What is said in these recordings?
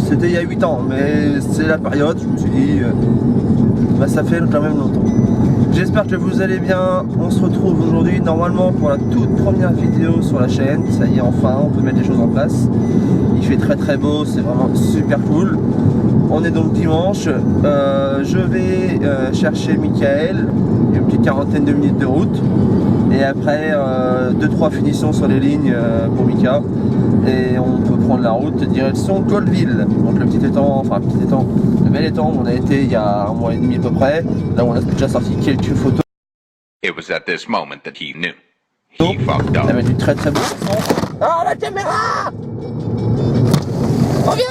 c'était il y a 8 ans, mais c'est la période, je me suis dit, bah, ça fait quand même longtemps. J'espère que vous allez bien, on se retrouve aujourd'hui normalement pour la toute première vidéo sur la chaîne, ça y est enfin, on peut mettre les choses en place. Il fait très très beau, c'est vraiment super cool. On est donc dimanche, je vais chercher Michael, une petite quarantaine de minutes de route. Et après 2-3 finitions sur les lignes pour Mika. Et on peut prendre la route direction Colville. Donc le petit étang, enfin le petit étang, le bel étang où on a été il y a 1 mois et demi à peu près. Là où on a déjà sorti quelques photos. It was at this moment that he knew. He fucked up. Avec du très très beau son. Ah la caméra! Reviens!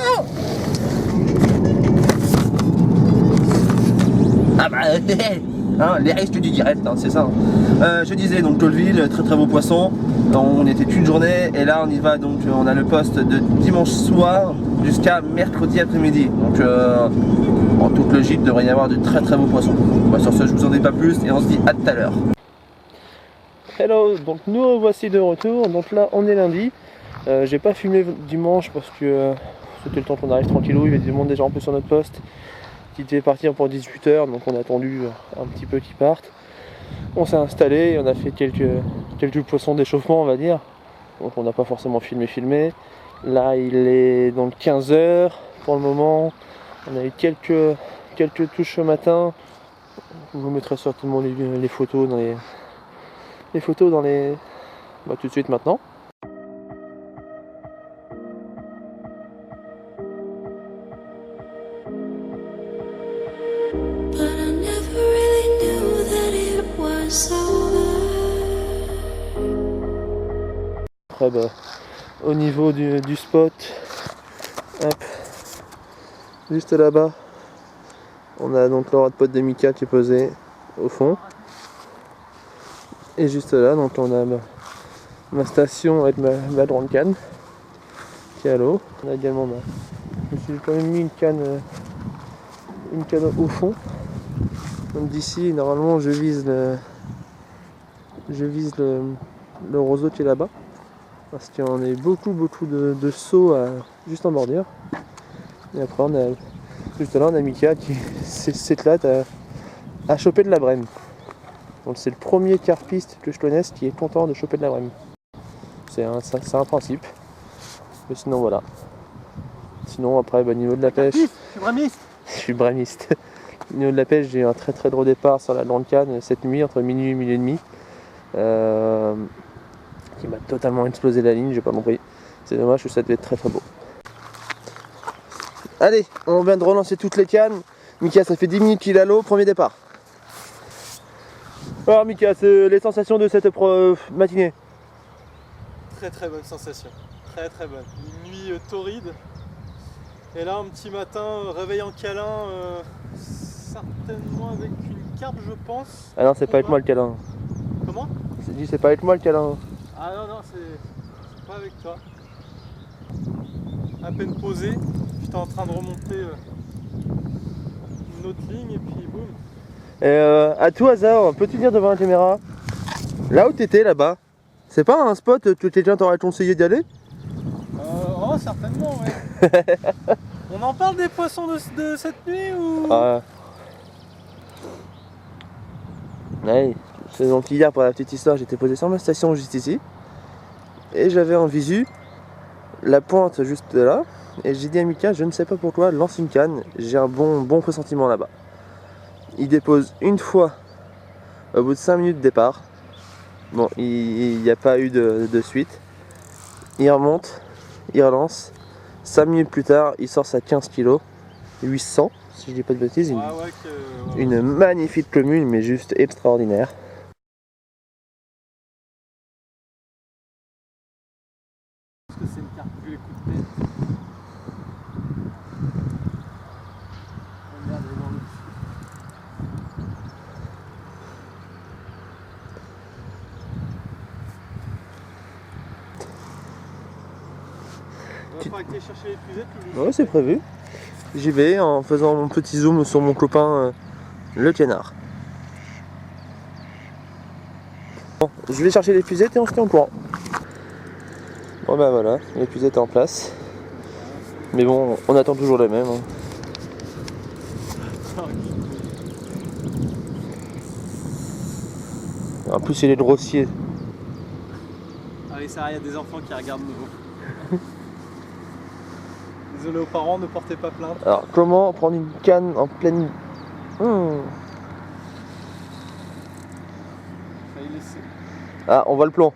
Ah bah hein, les risques du direct, hein, c'est ça. Je disais donc Colville, très très beau poisson. On était une journée et là on y va, donc on a le poste de dimanche soir jusqu'à mercredi après-midi. Donc en toute logique il devrait y avoir de très très beaux poissons. Bah, sur ce je vous en dis pas plus et on se dit à tout à l'heure. Hello, donc nous voici de retour. Donc là on est lundi. J'ai pas filmé dimanche parce que c'était le temps qu'on arrive tranquillou, il y avait du monde déjà un peu sur notre poste qui devait partir pour 18 h, donc on a attendu un petit peu qu'ils partent. On s'est installé, on a fait quelques poissons d'échauffement on va dire, donc on n'a pas forcément filmé. Là il est donc 15 h pour le moment, on a eu quelques touches ce matin. Je vous mettrai certainement les photos dans les photos dans les... Bah, tout de suite maintenant. Après, bah, au niveau du spot, hop, juste là-bas, on a donc le rod de pote de Mika qui est posé au fond. Et juste là, donc on a ma station avec ma grande canne qui est à l'eau. On a également je me suis quand même mis une canne au fond. Donc d'ici, normalement, je vise le roseau qui est là-bas. Parce qu'il y en a beaucoup de sauts juste en bordure. Et après on a juste là on a Mika qui s'éclate à choper de la brème. Donc c'est le premier carpiste que je connaisse qui est content de choper de la brème. C'est un principe. Mais sinon voilà. Sinon après niveau de la pêche. Je suis brémiste. Je suis brémiste. Au niveau de la pêche j'ai eu un très gros départ sur la grande canne cette nuit entre minuit et minuit et demi. Qui m'a totalement explosé la ligne, j'ai pas compris. C'est dommage que ça devait être très beau. Allez, on vient de relancer toutes les cannes. Mika, ça fait 10 minutes qu'il est à l'eau, premier départ. Alors Mika, c'est les sensations de cette matinée? Très bonne sensation, très bonne. Une nuit torride. Et là un petit matin, réveil en câlin, certainement avec une carpe je pense. Ah non, c'est pas avec moi le câlin. Comment? C'est pas avec moi le câlin. Ah non, c'est pas avec toi. À peine posé, j'étais en train de remonter une autre ligne et puis boum. Et à tout hasard, peux-tu dire devant la caméra, là où t'étais là-bas, c'est pas un spot que quelqu'un t'aurait conseillé d'y aller? Oh certainement ouais. On en parle des poissons de cette nuit ou? Ouais, c'est donc hier pour la petite histoire, j'étais posé sur ma station juste ici. Et j'avais en visu la pointe juste là. Et j'ai dit à Mika, je ne sais pas pourquoi, lance une canne, j'ai un bon pressentiment là-bas. Il dépose une fois au bout de 5 minutes de départ. Bon, il n'y a pas eu de suite. Il remonte, il relance. 5 minutes plus tard, il sort sa 15 kg, 800 si je dis pas de bêtises. Une magnifique commune, mais juste extraordinaire. Parce que c'est une carte plus écoutée. Regarde, elle est dans le dessus. On va pas aller chercher les puzettes ou Ouais, c'est prévu. J'y vais en faisant mon petit zoom sur mon copain le canard. Bon, je vais chercher les puzettes et on se tient au courant. Bon bah voilà, les puzettes en place. Mais bon, on attend toujours les mêmes. Hein. En plus, il est grossier. Ah oui, ça, il y a des enfants qui regardent nouveau. Désolé aux parents, ne portez pas plainte. Alors, comment prendre une canne en pleine... Failli laisser. Ah, on voit le plomb.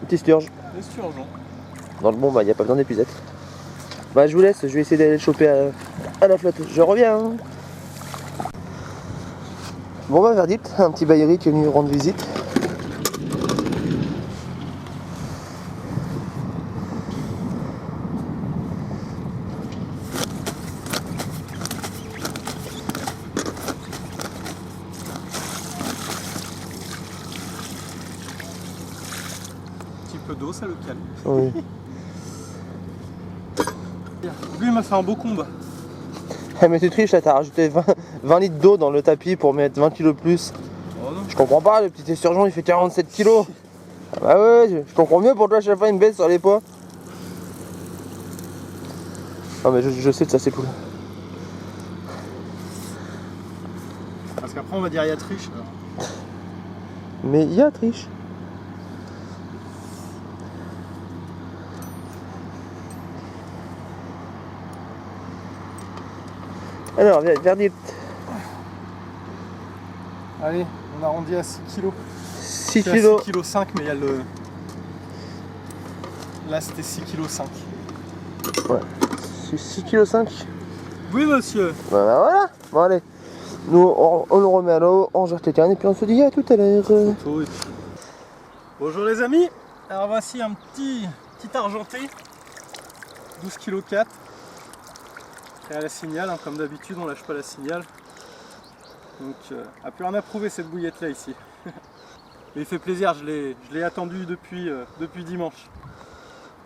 Petit sturge. Le surgeon. Dans le bon, bah, il n'y a pas besoin d'épuisette. Bah, je vous laisse, je vais essayer d'aller le choper à la flotte. Je reviens. Hein. Bon, bah, verdict, un petit bailleri qui est venu rendre visite. Peu d'eau, ça le calme. Oui. Lui, il m'a fait un beau combat. Mais tu triches là, t'as rajouté 20 litres d'eau dans le tapis pour mettre 20 kg de plus. Oh non. Je comprends pas, le petit esturgeon il fait 47 kg. Ah bah ouais, je comprends mieux pour toi, à chaque fois il me baisse sur les poids. Non mais je sais que ça c'est cool. Parce qu'après, on va dire il y a triche. Alors. Mais il y a triche. Alors, verdict. Allez, on arrondit à 6 kg. 6 kg. 6 kg 5, mais il y a le... Là, c'était 6 kg 5. Ouais. 6 kg 5. Oui, monsieur. Bah voilà. Bon allez. Nous, on le remet à l'eau, on jette les cannes et puis on se dit à tout à l'heure. Bonjour les amis. Alors voici un petit argenté. 12 kg 4. Prêt à la signale, hein, comme d'habitude, on lâche pas la signale. Donc, a plus rien à prouver cette bouillette là ici. Mais il fait plaisir, je l'ai attendu depuis dimanche.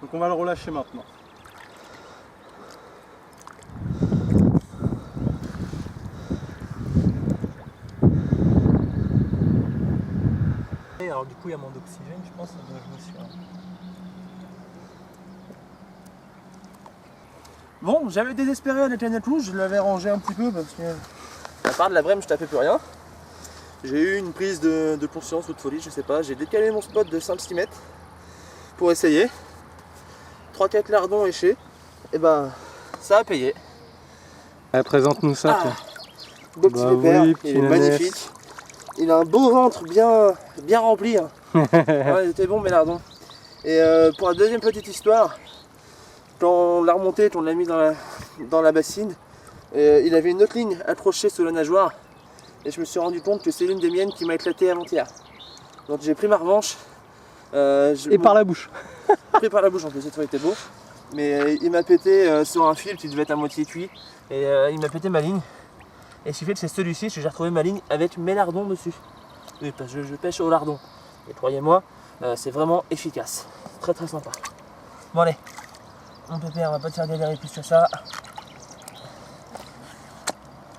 Donc on va le relâcher maintenant. Et alors du coup il y a mon oxygène, je pense, ça doit jouer sur... Bon, j'avais désespéré à la canette rouge, je l'avais rangé un petit peu parce que... À part de la brème, je tapais plus rien. J'ai eu une prise de conscience ou de folie, je sais pas. J'ai décalé mon spot de 5 cm pour essayer. 3-4 lardons échés. Et ben, ça a payé. Allez, présente-nous ça. Beau petit pépère, oui, il est magnifique. Il a un beau ventre bien rempli. Hein. Ouais, il était bon mes lardons. Et pour la deuxième petite histoire, quand on l'a remonté, qu'on l'a mis dans la bassine, il avait une autre ligne accrochée sur la nageoire. Et je me suis rendu compte que c'est l'une des miennes qui m'a éclaté avant-hier. Donc j'ai pris ma revanche. Et par la bouche. Pris par la bouche en plus, cette fois il était beau. Mais il m'a pété sur un fil qui devait être à moitié cuit. Et il m'a pété ma ligne. Et ce qui fait que c'est celui-ci que j'ai retrouvé ma ligne avec mes lardons dessus. Oui, parce que je pêche au lardon. Et croyez-moi, c'est vraiment efficace. Très très sympa. Bon allez, mon pépère, on va pas te faire galérer plus que ça.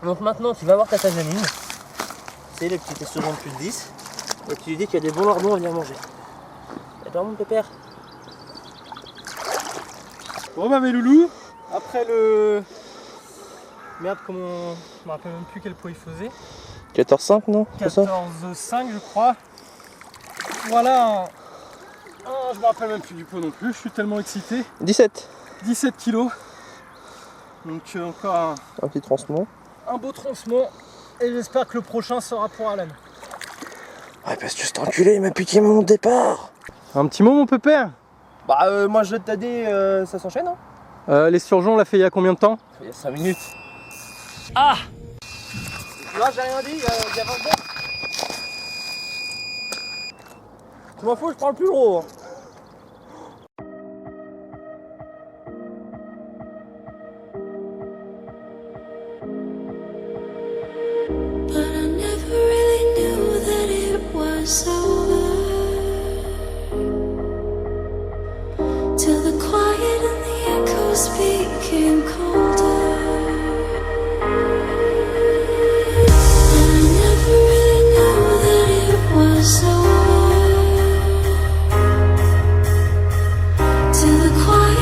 Donc maintenant tu vas voir ta tasse de ligne. C'est le petit esturgeon de plus de 10. Et tu lui dis qu'il y a des bons lardons à venir manger. D'accord mon pépère? Bon bah mes loulous, après le... Merde, comment... Je me rappelle même plus quel poids il faisait. 14,5 non? 14,5 je crois. Voilà. Je me rappelle même plus du poids non plus, je suis tellement excité. 17. 17 kilos. Donc encore Un petit transement. un beau transement. Et j'espère que le prochain sera pour Alan. Ouais parce que cet enculé il m'a piqué mon départ. Un petit mot mon pépère. Bah moi je t'ai dit ça s'enchaîne hein. Les surgeons on l'a fait il y a combien de temps? Il y a 5 minutes. Ah! Tu vois j'ai rien dit, il y a 20 secondes. Tu m'en fous, je prends le plus gros. But I never really knew that it was over till the quiet and the echoes became colder. And I never really knew that it was over till the quiet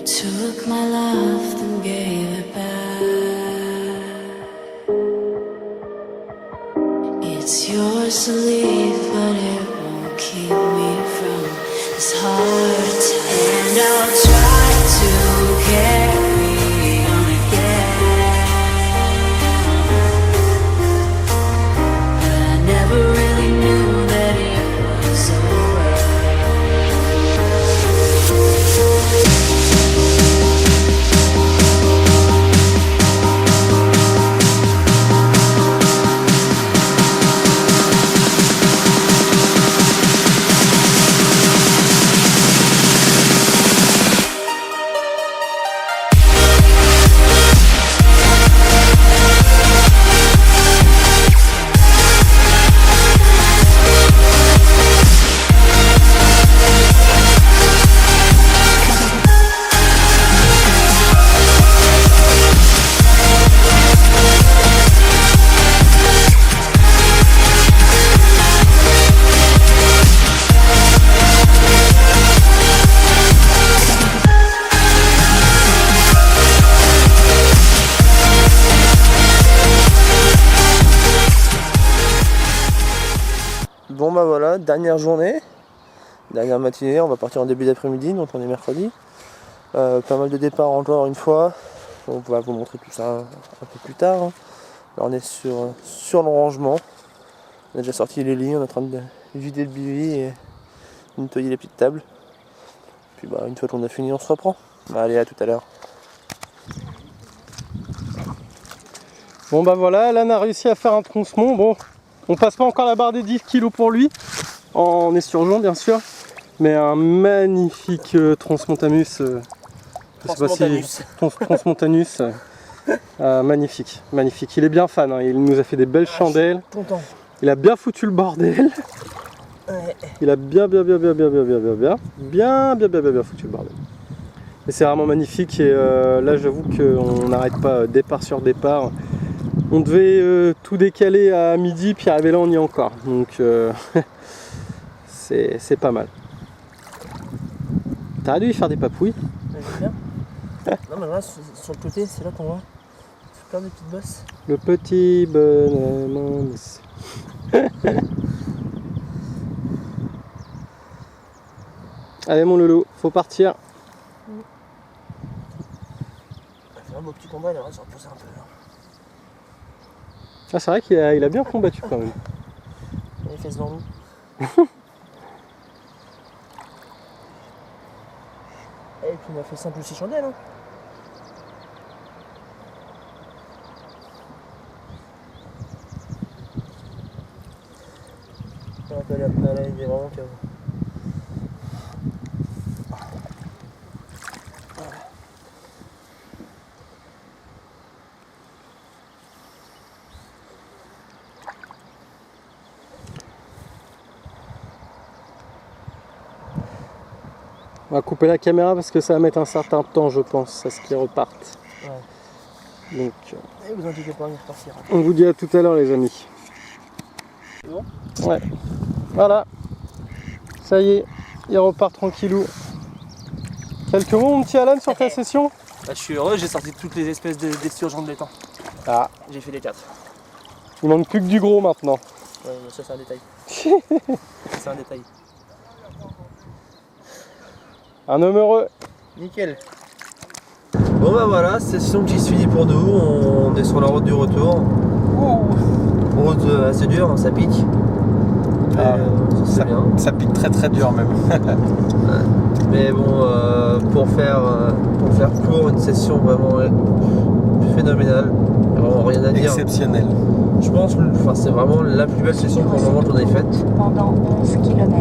took my love, then gave it back. It's yours to leave, but it won't keep me from this hard time. And I'll try to carry on again, but I never really knew that it was over. Bon bah voilà, dernière journée, dernière matinée, on va partir en début d'après-midi, donc on est mercredi. Pas mal de départs encore une fois, on va vous montrer tout ça un peu plus tard. Là on est sur le rangement, on a déjà sorti les lits, on est en train de vider le bivy et nettoyer les petites tables. Puis bah une fois qu'on a fini on se reprend. Allez, à tout à l'heure. Bon bah voilà, Alan a réussi à faire un tronçon. Bon, on passe pas encore la barre des 10 kg pour lui, en esturgeon bien sûr, mais un magnifique Transmontanus. Je sais pas si Transmontanus. Magnifique, magnifique. Il est bien fan, hein. Il nous a fait des belles chandelles. Content. Il a bien foutu le bordel. Ouais. Il a bien foutu le bordel. Et c'est vraiment magnifique et là j'avoue qu'on n'arrête pas départ sur départ. On devait tout décaler à midi, puis arriver là on y est encore. Donc c'est pas mal. T'arrêtes de lui faire des papouilles? Bien. Non mais là sur le côté c'est là qu'on voit plein de petites bosses. Le petit bonhomme. Allez mon loulou, faut partir. On a fait un beau petit combat, là on va se reposer un peu. Ah, c'est vrai qu'il a bien combattu quand même. Il a les fesses dans nous. Et puis on a fait 5 ou 6 chandelles. Hein. Là, il est vraiment KO. On va couper la caméra parce que ça va mettre un certain temps je pense à ce qu'ils repartent. Ouais. Donc Et vous inquiétez pas, il repartira. on vous dit à tout à l'heure les amis. C'est bon? Ouais. Voilà. Ça y est, il repart tranquillou. Quelques mots mon petit Alan sur ta session? Bah, je suis heureux, j'ai sorti toutes les espèces d'esturgeons de l'étang. Ah. J'ai fait les 4. Il manque plus que du gros maintenant. Ouais, ça c'est un détail. C'est un détail. Un homme heureux. Nickel. Bon bah voilà, session qui se finit pour nous, on est sur la route du retour. Route assez dure, hein, ça pique. Mais, ça bien. Ça pique très très dur même. Mais bon, pour faire court, une session vraiment phénoménale. Il y a vraiment rien à dire. Exceptionnel. Je pense que c'est vraiment la plus belle session pour le moment qu'on ait faite. Pendant 11 km.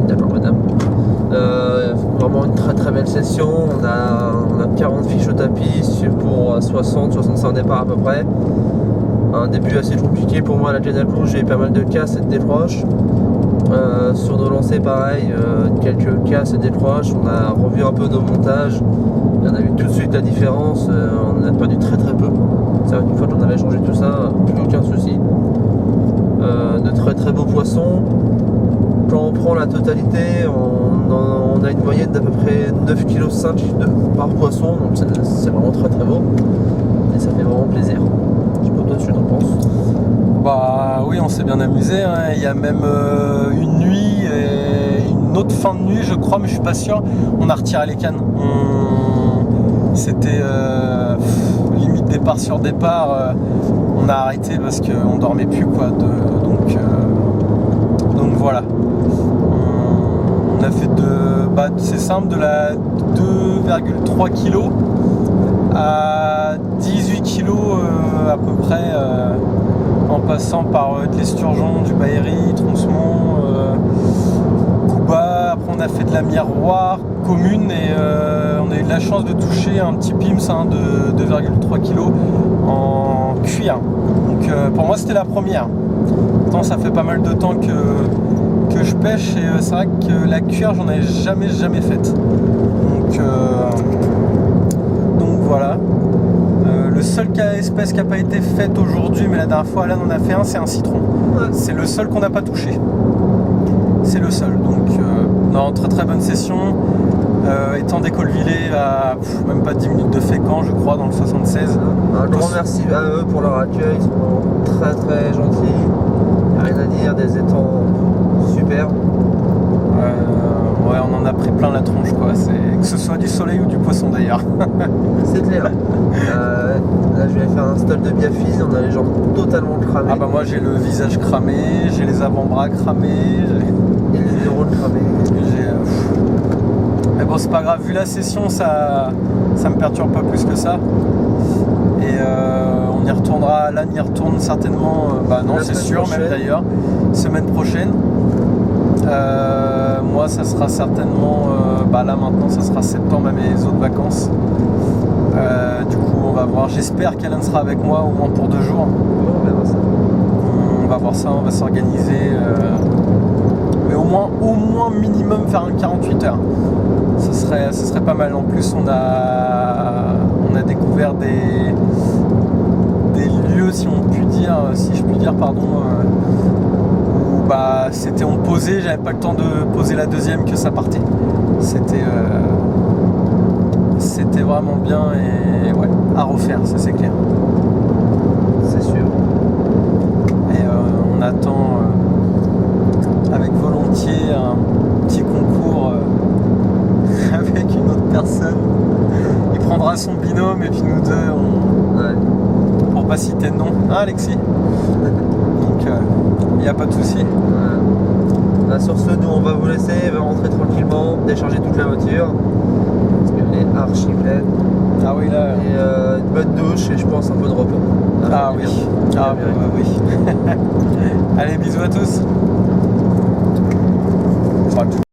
D'accord madame. Vraiment une très très belle session. On a 40 fiches au tapis pour 60-65 départs à peu près. Un début assez compliqué pour moi à la Canal Plus, j'ai eu pas mal de casses et de décroches. Sur nos lancers pareil, quelques casses et décroches. On a revu un peu nos montages. On a vu tout de suite la différence, on a perdu très très peu. C'est vrai qu'une fois qu'on avait changé tout ça, plus aucun souci. De très très beaux poissons. quand on prend la totalité, on a une moyenne d'à peu près 9,5 kg par poisson, donc c'est vraiment très très beau. Et ça fait vraiment plaisir. Je sais pas toi ce que tu en penses. Bah oui, on s'est bien amusé, hein. Il y a même une nuit et une autre fin de nuit, je crois, mais je suis pas sûr. On a retiré les cannes. C'était limite départ sur départ. On a arrêté parce qu'on dormait plus, quoi. Donc voilà. On a fait c'est simple, de la 2,3 kg à 18 kg à peu près. En passant par de l'esturgeon, du baéri, troncement, Cuba. Après on a fait de la miroir commune et on a eu de la chance de toucher un petit pims de 2,3 kg en cuir. Donc pour moi c'était la première. Pourtant ça fait pas mal de temps que je pêche et c'est vrai que la cuir j'en ai jamais faite. Donc voilà. Le seul espèce qui n'a pas été faite aujourd'hui, mais la dernière fois Alan en a fait un, c'est un citron. Ouais. C'est le seul qu'on n'a pas touché. C'est le seul. Donc, non, très très bonne session. Étant d'Écolvillé à même pas 10 minutes de Fécamp, je crois, dans le 76. Un grand merci à eux pour leur accueil. Ils sont très très gentils. Rien à dire, des étangs super. Ouais, on en a pris plein la tronche, quoi. Que ce soit du soleil ou du poisson d'ailleurs. C'est clair. Là, je vais faire un stall de biafise, on a les jambes totalement cramées. Ah bah moi j'ai le visage cramé, j'ai les avant-bras cramés, et les neurones cramés. Mais bon, c'est pas grave, vu la session, ça me perturbe pas plus que ça. Et on y retournera, Alan y retourne certainement, non c'est sûr prochaine. Même d'ailleurs, semaine prochaine. Moi ça sera certainement, là maintenant ça sera septembre à mes autres vacances. Du coup on va voir, j'espère qu'Alan sera avec moi au moins pour 2 jours. On verra ça. On va voir ça, on va s'organiser. Mais au moins minimum faire un 48 heures. Ce serait pas mal. En plus on a découvert des lieux si je puis dire pardon. Où on posait, j'avais pas le temps de poser la deuxième que ça partait. C'était vraiment bien et ouais, à refaire, ça c'est clair. C'est sûr. Et on attend avec volontiers un petit concours avec une autre personne. Il prendra son binôme et puis nous deux, pour pas citer de nom. Hein Alexis? Donc il n'y a pas de souci. Sur ce, nous on va vous laisser, on va rentrer tranquillement, décharger toute la voiture. Est archi pleine. Ah oui là. Et une bonne douche et je pense un peu de repos. Oui. Oui. Allez, bisous à tous.